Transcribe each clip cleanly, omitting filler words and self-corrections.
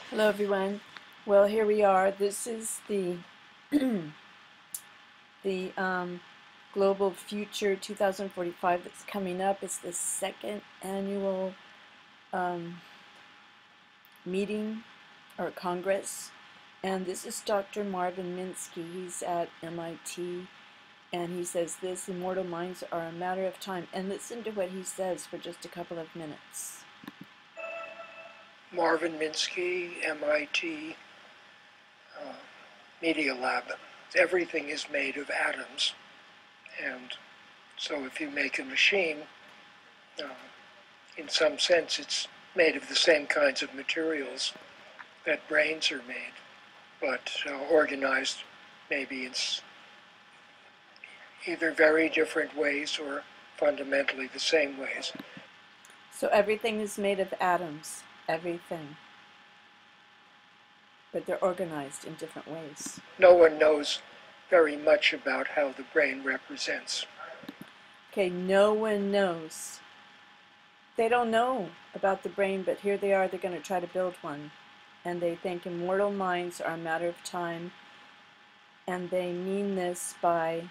Hello everyone. Well, here we are. This is the the Global Future 2045 that's coming up. It's the second annual um, meeting or Congress, and this is Dr. Marvin Minsky. He's at MIT, and he says this: immortal minds are a matter of time. And listen to what he says for just a couple of minutes. Marvin Minsky, MIT, Media Lab. Everything is made of atoms, and so if you make a machine, uh, in some sense it's made of the same kinds of materials that brains are made, but organized maybe in either very different ways or fundamentally the same ways. So everything is made of atoms. Everything. But they're organized in different ways. No one knows very much about how the brain represents. Okay, no one knows. They don't know about the brain, but here they are, they're going to try to build one. And they think immortal minds are a matter of time, and they mean this by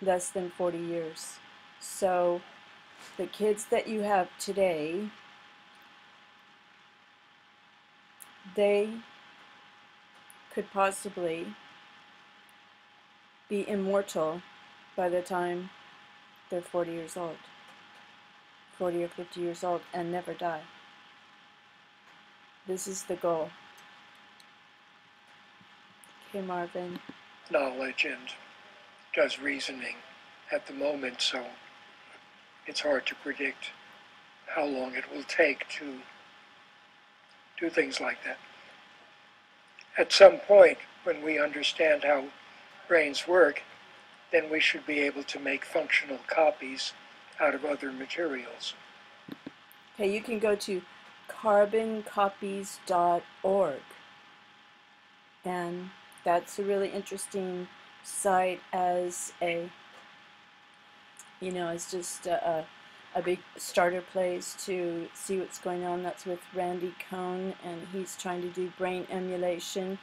less than 40 years. So the kids that you have today, they could possibly be immortal by the time they're 40 years old, 40 or 50 years old, and never die. This is the goal. Okay, Marvin. Knowledge and does reasoning at the moment, so it's hard to predict how long it will take to do things like that. At some point, when we understand how brains work, then we should be able to make functional copies out of other materials. Okay, you can go to carboncopies.org, and that's a really interesting site as it's just a big starter place to see what's going on. That's with Randy Cohn, and he's trying to do brain emulation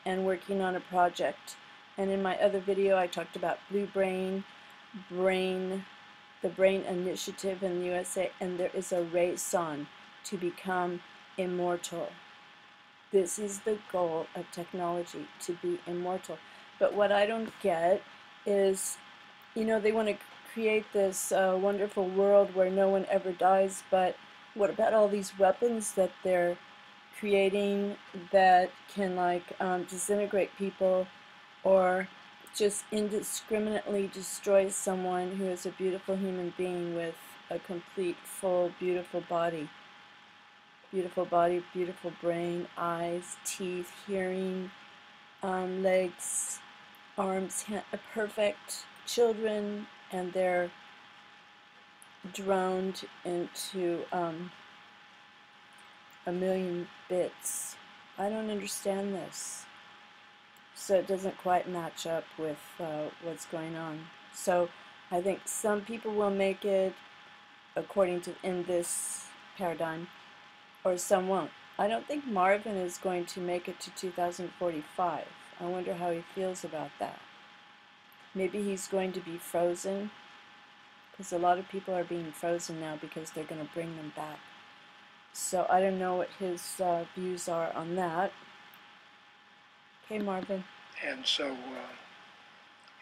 and working on a project. And in my other video, I talked about Blue Brain, the Brain Initiative in the USA, and there is a race on to become immortal. This is the goal of technology, to be immortal. But what I don't get is, they want to create this wonderful world where no one ever dies, but what about all these weapons that they're creating that can disintegrate people or just indiscriminately destroy someone who is a beautiful human being with a complete, full, beautiful body, beautiful brain, eyes, teeth, hearing, legs, arms, perfect children, and they're droned into a million bits. I don't understand this. So it doesn't quite match up with what's going on. So I think some people will make it according to in this paradigm, or some won't. I don't think Marvin is going to make it to 2045. I wonder how he feels about that. Maybe he's going to be frozen, because a lot of people are being frozen now because they're going to bring them back. So I don't know what his views are on that. Okay, Marvin. And so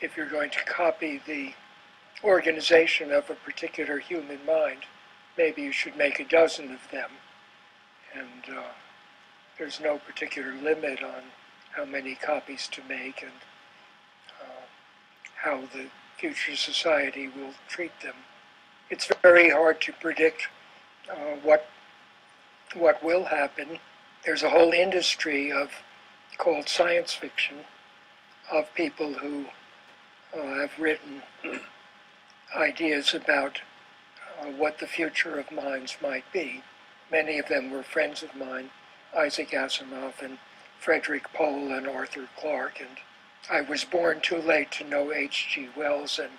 if you're going to copy the organization of a particular human mind, maybe you should make a dozen of them. And there's no particular limit on how many copies to make and how the future society will treat them. It's very hard to predict what will happen. There's a whole industry called science fiction of people who have written ideas about what the future of minds might be. Many of them were friends of mine, Isaac Asimov and Frederick Pohl and Arthur Clarke, and I was born too late to know H.G. Wells and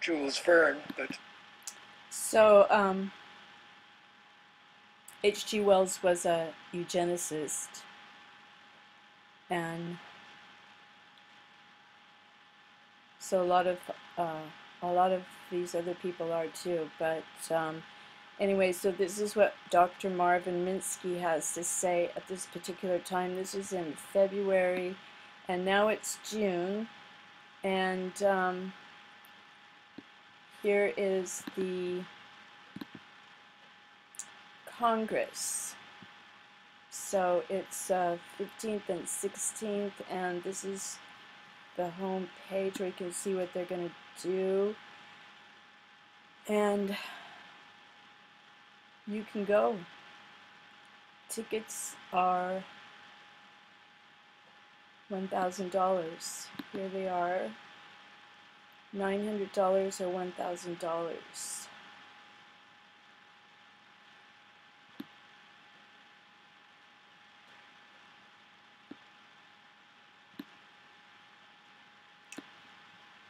Jules Verne, but... So, H.G. Wells was a eugenicist, and so a lot of these other people are too. But anyway, so this is what Dr. Marvin Minsky has to say at this particular time. This is in February, and now it's June, and here is the Congress. So it's 15th and 16th, and this is the home page where you can see what they're going to do. And you can go. Tickets are $1,000. Here they are. $900 or $1,000.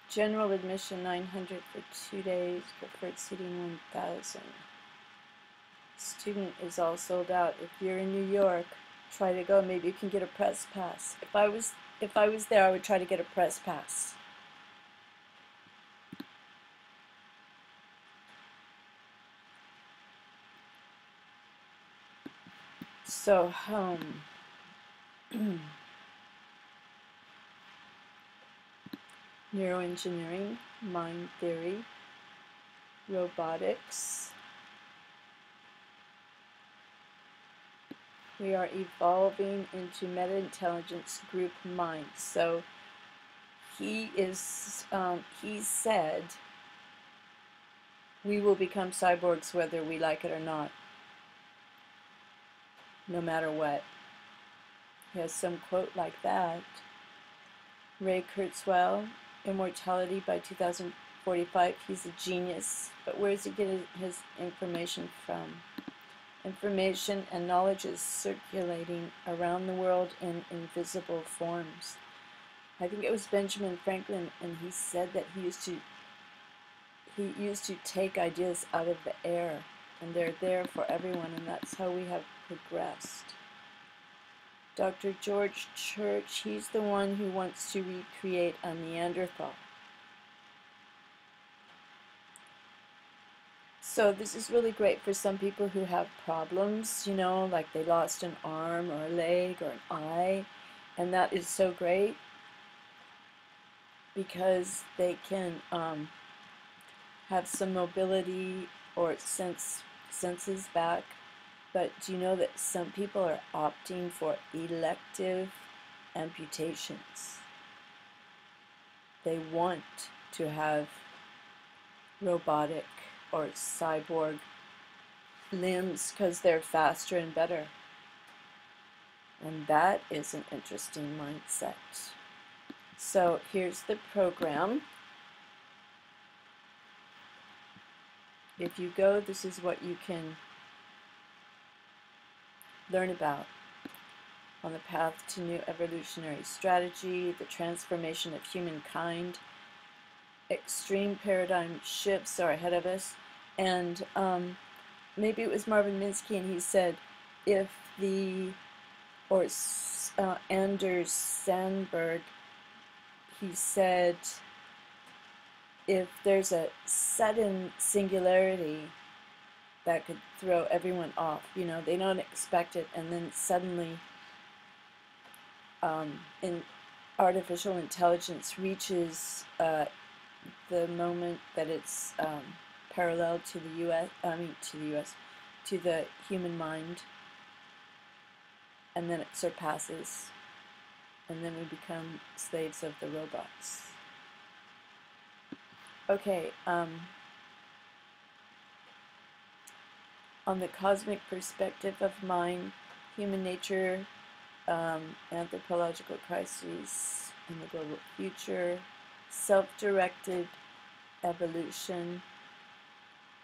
General admission $900 for 2 days, preferred seating 1,000. Student is all sold out. If you're in New York, try to go. Maybe you can get a press pass. If I was there, I would try to get a press pass. So neuroengineering, mind theory, robotics. We are evolving into meta-intelligence group minds. So he said we will become cyborgs whether we like it or not, no matter what. He has some quote like that. Ray Kurzweil, Immortality by 2045. He's a genius, but where does he get his information from? Information and knowledge is circulating around the world in invisible forms. I think it was Benjamin Franklin, and he said that he used to take ideas out of the air, and they're there for everyone, and that's how we have progressed. Dr. George Church, he's the one who wants to recreate a Neanderthal. So this is really great for some people who have problems, you know, like they lost an arm or a leg or an eye, and that is so great because they can have some mobility or senses back. But do you know that some people are opting for elective amputations? They want to have robotic or cyborg limbs because they're faster and better. And that is an interesting mindset. So here's the program. If you go, this is what you can learn about on the path to new evolutionary strategy, the transformation of humankind. Extreme paradigm shifts are ahead of us, and maybe it was Marvin Minsky, and he said, if Anders Sandberg, he said, if there's a sudden singularity that could throw everyone off, you know, they don't expect it, and then suddenly in artificial intelligence reaches the moment that it's parallel to to the human mind, and then it surpasses, and then we become slaves of the robots. Okay, on the cosmic perspective of mind, human nature, anthropological crises in the global future, self-directed evolution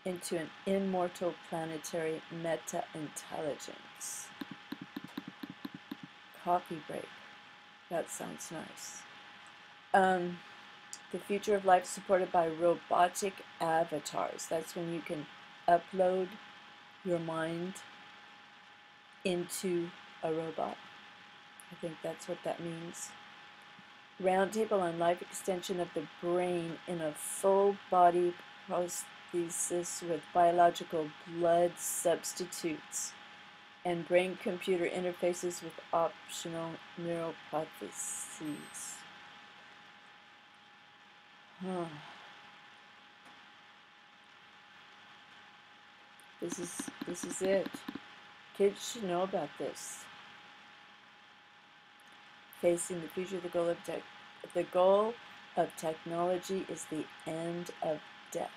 into an immortal planetary meta-intelligence. Coffee break. That sounds nice. The future of life supported by robotic avatars. That's when you can upload your mind into a robot. I think that's what that means. Roundtable on life extension of the brain in a full body prosthesis with biological blood substitutes and brain-computer interfaces with optional neural prostheses. Huh. This is it. Kids should know about this. Facing the future, the goal of technology is the end of death.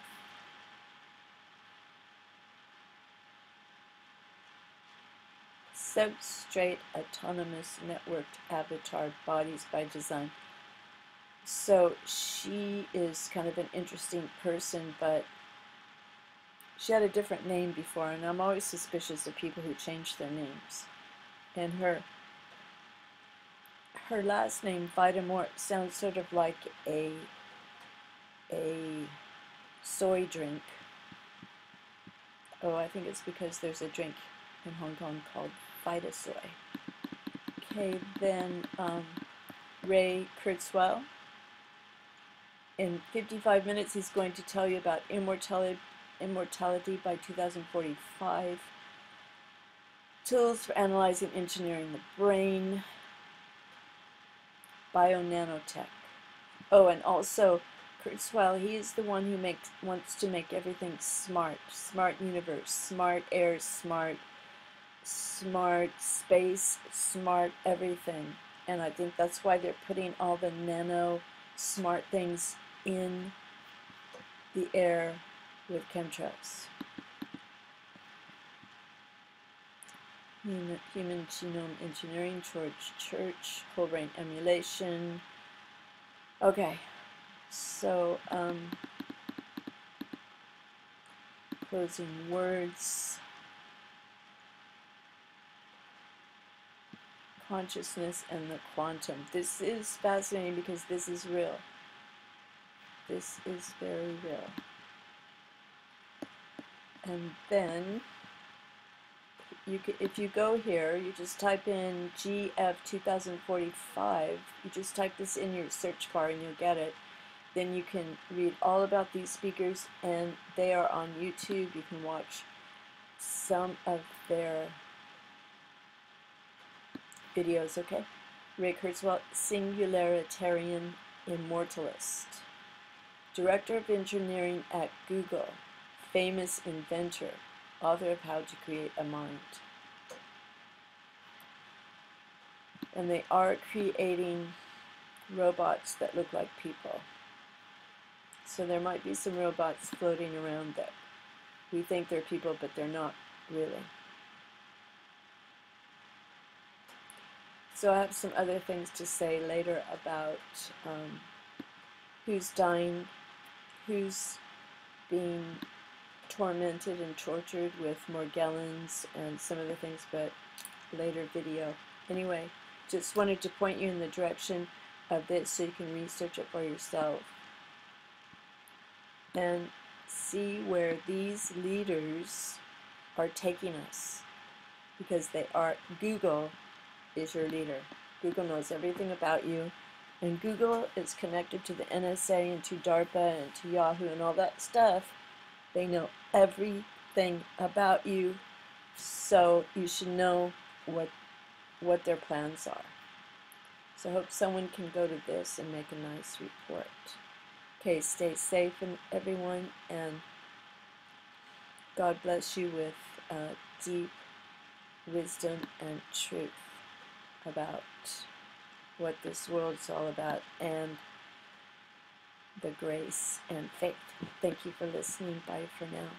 Substrate autonomous networked avatar bodies by design. So she is kind of an interesting person, but she had a different name before, and I'm always suspicious of people who change their names. And her last name, Vitamort, sounds sort of like a soy drink. Oh, I think it's because there's a drink in Hong Kong called Vitasoy. Okay, then Ray Kurzweil. In 55 minutes, he's going to tell you about immortality by 2045, tools for analyzing engineering the brain, bio-nanotech. Oh, and also Kurzweil, he is the one who wants to make everything smart. Smart universe, smart air, smart space, smart everything. And I think that's why they're putting all the nano smart things in the air with chemtrails. Human genome engineering, George Church, whole brain emulation. Okay, so closing words. Consciousness and the quantum. This is fascinating because this is real. This is very real. And then if you go here, you just type in GF 2045. You just type this in your search bar and you'll get it. Then you can read all about these speakers, and they are on YouTube. You can watch some of their videos, okay? Ray Kurzweil, Singularitarian Immortalist. Director of Engineering at Google, famous inventor, author of How to Create a Mind. And they are creating robots that look like people. So there might be some robots floating around that we think they're people, but they're not really. So I have some other things to say later about who's dying, who's being tormented and tortured with Morgellons and some other things, but later video. Anyway, just wanted to point you in the direction of this so you can research it for yourself and see where these leaders are taking us, because they are. Google is your leader. Google knows everything about you, and Google is connected to the NSA and to DARPA and to Yahoo and all that stuff. They know everything about you, so you should know what their plans are. So I hope someone can go to this and make a nice report. Okay, stay safe, everyone, and God bless you with deep wisdom and truth about what this world's all about, and the grace and faith. Thank you for listening. Bye for now.